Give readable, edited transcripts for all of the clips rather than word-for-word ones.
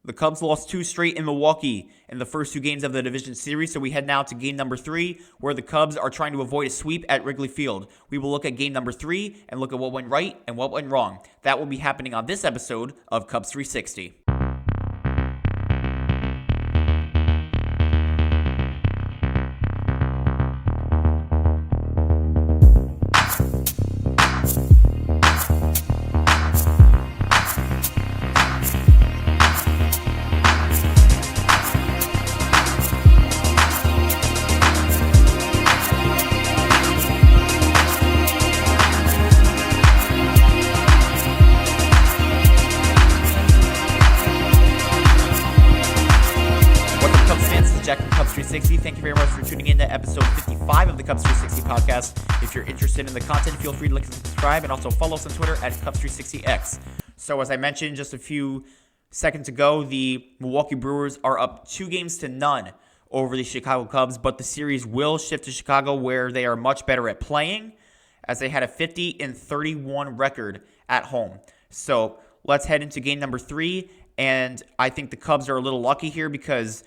The Cubs lost 2 straight in Milwaukee in the first 2 games of the division series, so we head now to game number 3, where the Cubs are trying to avoid a sweep at Wrigley Field. We will look at game number 3 and look at what went right and what went wrong. That will be happening on this episode of Cubs 360. Cubs 360. Thank you very much for tuning in to episode 55 of the Cubs 360 podcast. If you're interested in the content, feel free to like and subscribe, and also follow us on Twitter at Cubs360X. So as I mentioned just a few seconds ago, the Milwaukee Brewers are up 2-0 over the Chicago Cubs, but the series will shift to Chicago, where they are much better at playing, as they had a 50-31 record at home. So let's head into game number 3, and I think the Cubs are a little lucky here because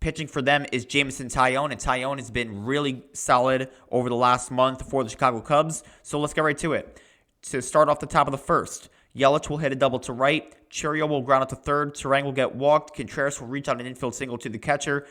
pitching for them is Jameson Taillon, and Taillon has been really solid over the last month for the Chicago Cubs. So let's get right to it. To start off the top of the first, Yelich will hit a double to right, Chourio will ground out to third, Turang will get walked, Contreras will reach on an infield single to the catcher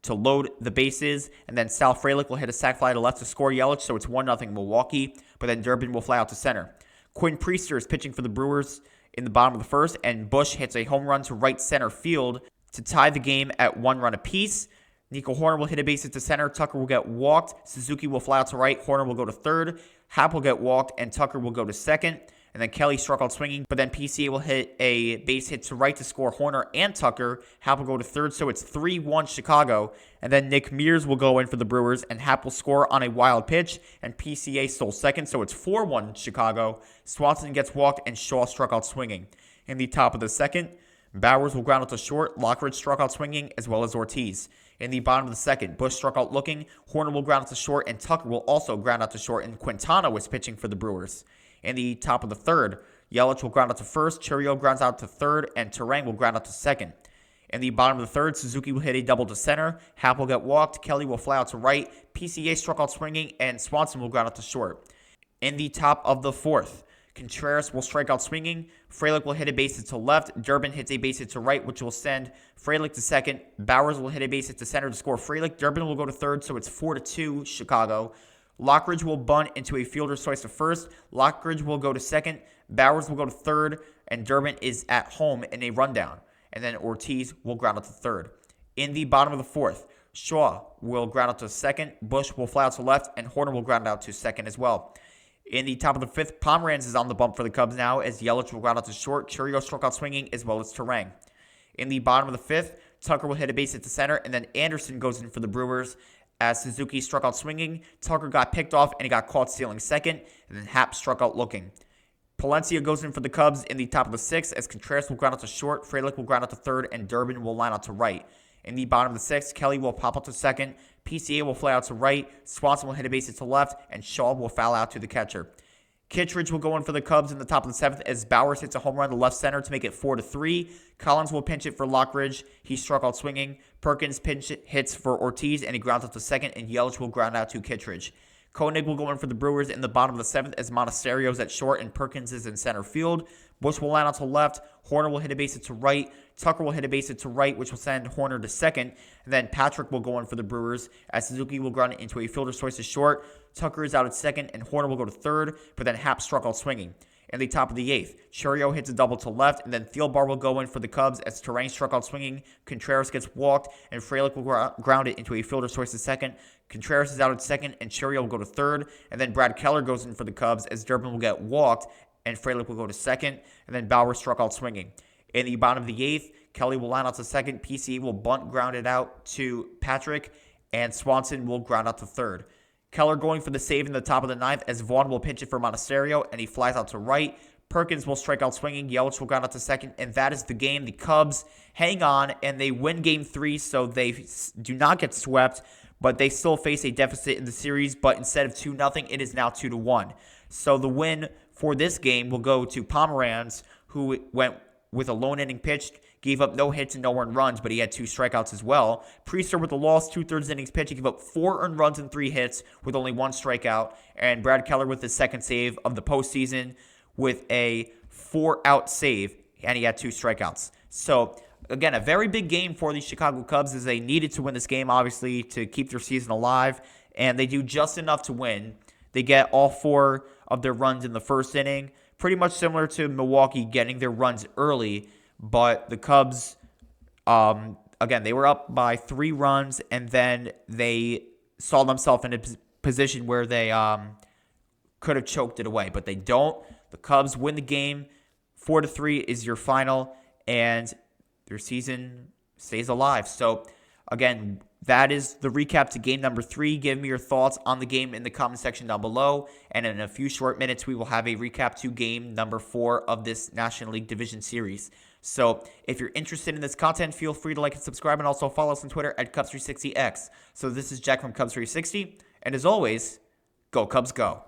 to load the bases, and then Sal Frelick will hit a sac fly to left to score Yelich, so it's 1-0 Milwaukee, but then Durbin will fly out to center. Quinn Priester is pitching for the Brewers in the bottom of the first, and Bush hits a home run to right center field to tie the game at 1 run apiece. Nico Hoerner will hit a base hit to center. Tucker will get walked. Suzuki will fly out to right. Hoerner will go to third. Happ will get walked, and Tucker will go to second. And then Kelly struck out swinging, but then PCA will hit a base hit to right to score Hoerner and Tucker. Happ will go to third, so it's 3-1 Chicago. And then Nick Mears will go in for the Brewers, and Happ will score on a wild pitch, and PCA stole second, so it's 4-1 Chicago. Swanson gets walked, and Shaw struck out swinging. In the top of the second, Bowers will ground out to short, Lockridge struck out swinging, as well as Ortiz. In the bottom of the second, Bush struck out looking, Hoerner will ground out to short, and Tucker will also ground out to short, and Quintana was pitching for the Brewers. In the top of the third, Yelich will ground out to first, Chourio grounds out to third, and Turang will ground out to second. In the bottom of the third, Suzuki will hit a double to center, Happ will get walked, Kelly will fly out to right, PCA struck out swinging, and Swanson will ground out to short. In the top of the fourth, Contreras will strike out swinging, Frelick will hit a base hit to left, Durbin hits a base hit to right, which will send Frelick to second, Bowers will hit a base hit to center to score Frelick, Durbin will go to third, so it's 4-2 Chicago. Lockridge will bunt into a fielder's choice to first, Lockridge will go to second, Bowers will go to third, and Durbin is at home in a rundown, and then Ortiz will ground out to third. In the bottom of the fourth, Shaw will ground out to second, Bush will fly out to left, and Hoerner will ground out to second as well. In the top of the fifth, Pomeranz is on the bump for the Cubs now, as Yelich will ground out to short, Chourio struck out swinging, as well as Turang. In the bottom of the fifth, Tucker will hit a base hit to center, and then Anderson goes in for the Brewers, as Suzuki struck out swinging, Tucker got picked off, and he got caught stealing second, and then Happ struck out looking. Palencia goes in for the Cubs in the top of the sixth, as Contreras will ground out to short, Frelick will ground out to third, and Durbin will line out to right. In the bottom of the sixth, Kelly will pop out to second, PCA will fly out to right, Swanson will hit a base hit to left, and Shaw will foul out to the catcher. Kittredge will go in for the Cubs in the top of the seventh, as Bowers hits a home run to left center to make it 4-3. Collins will pinch it for Lockridge. He struck out swinging. Perkins hits for Ortiz, and he grounds out to second, and Yelich will ground out to Kittredge. Koenig will go in for the Brewers in the bottom of the seventh, as Monasterio's at short and Perkins is in center field. Bush will line out to left. Hoerner will hit a base hit to right. Tucker will hit a base hit to right, which will send Hoerner to second. And then Patrick will go in for the Brewers, as Suzuki will ground it into a fielder's choice to short. Tucker is out at second, and Hoerner will go to third, but then Happ struck out swinging. In the top of the eighth, Chourio hits a double to left, and then Thielbar will go in for the Cubs as Turang struck out swinging. Contreras gets walked, and Frelick will ground it into a fielder's choice to second. Contreras is out at second, and Chourio will go to third, and then Brad Keller goes in for the Cubs as Durbin will get walked, and Frelick will go to second, and then Bauer struck out swinging. In the bottom of the eighth, Kelly will line out to second, PCA will bunt ground it out to Patrick, and Swanson will ground out to third. Keller going for the save in the top of the ninth, as Vaughn will pitch it for Monasterio, and he flies out to right. Perkins will strike out swinging. Yelich will ground out to second, and that is the game. The Cubs hang on, and they win Game 3, so they do not get swept, but they still face a deficit in the series, but instead of 2-0, it is now 2-1. So the win for this game will go to Pomeranz, who went with a lone inning pitch, gave up no hits and no earned runs, but he had 2 strikeouts as well. Priester with the loss, 2/3 innings pitch, he gave up 4 earned runs and 3 hits with only 1 strikeout. And Brad Keller with his second save of the postseason with a 4-out save, and he had 2 strikeouts. So, again, a very big game for the Chicago Cubs as they needed to win this game, obviously, to keep their season alive. And they do just enough to win. They get all 4 of their runs in the first inning. Pretty much similar to Milwaukee getting their runs early. But the Cubs, again, they were up by 3 runs. And then they saw themselves in a position where they could have choked it away. But they don't. The Cubs win the game. 4-3 is your final. And their season stays alive. So, again, that is the recap to game number 3. Give me your thoughts on the game in the comment section down below. And in a few short minutes, we will have a recap to game number 4 of this National League Division Series. So, if you're interested in this content, feel free to like and subscribe, and also follow us on Twitter at Cubs360X. So, this is Jack from Cubs360. And as always, go Cubs, go.